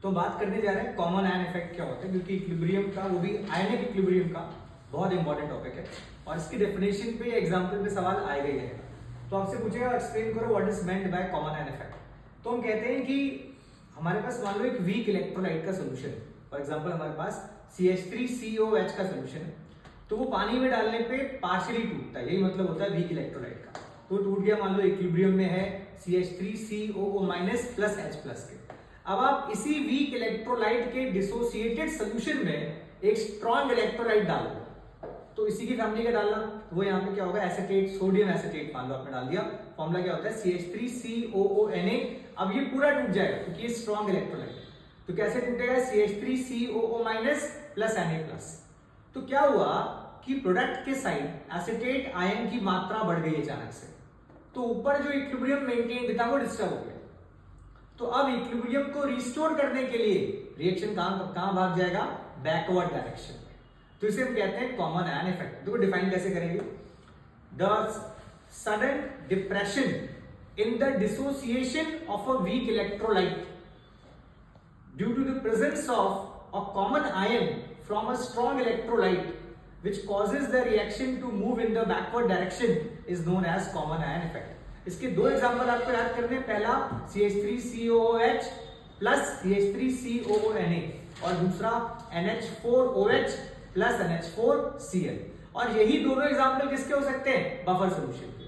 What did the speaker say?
तो बात करने जा रहे हैं कॉमन आयन इफेक्ट क्या होता है, क्योंकि इक्विलिब्रियम का, वो भी आयनिक इक्विलिब्रियम का बहुत इंपॉर्टेंट टॉपिक है और इसकी डेफिनेशन पे एग्जांपल पे सवाल आएगा ही रहेगा। तो आपसे पूछेगा एक्सप्लेन करो what is meant by common ion effect. तो हम कहते हैं कि हमारे पास मान लो एक वीक इलेक्ट्रोलाइट का सोल्यूशन है, फॉर एग्जांपल हमारे पास CH3COH का सोल्यूशन है, तो वो पानी में डालने पे पार्शियली टूटता है, यही मतलब होता है वीक इलेक्ट्रोलाइट का। तो टूट गया, मान लो इक्विलिब्रियम में है CH3COO- प्लस H प्लस के। अब आप इसी वीक इलेक्ट्रोलाइट के डिसोसिएटेड सोल्यूशन में एक स्ट्रॉन्ग इलेक्ट्रोलाइट डाल दो, तो इसी की फैमिली का डालना, तो वो यहाँ पे क्या होगा, एसीटेट, सोडियम एसीटेट मान लो आपने डाल दिया, फॉर्मूला क्या होता है CH3COONA। अब ये पूरा टूट जाएगा क्योंकि ये स्ट्रॉन्ग इलेक्ट्रोलाइट है। तो कैसे टूटेगा, CH3COO- प्लस Na प्लस। तो क्या हुआ कि प्रोडक्ट के साइड एसीटेट आयन की मात्रा बढ़ गई अचानक से, तो ऊपर जो इक्विलिब्रियम मेंटेन था वो डिस्टर्ब हो गया। तो अब इक्विलिब्रियम को रिस्टोर करने के लिए रिएक्शन कहां भाग जाएगा, बैकवर्ड डायरेक्शन में। तो इसे हम कहते हैं कॉमन आयन इफेक्ट। देखो डिफाइन कैसे करेंगे, the sudden depression in the dissociation of a weak electrolyte due to the presence of a common ion from a strong electrolyte which causes the reaction to move in the backward direction is known as common ion effect। इसके दो example आपको याद करने, पहला CH3COOH plus CH3COONA और दूसरा NH4OH plus NH4Cl। और यही दोनों एग्जांपल किसके हो सकते हैं, बफर सॉल्यूशन के।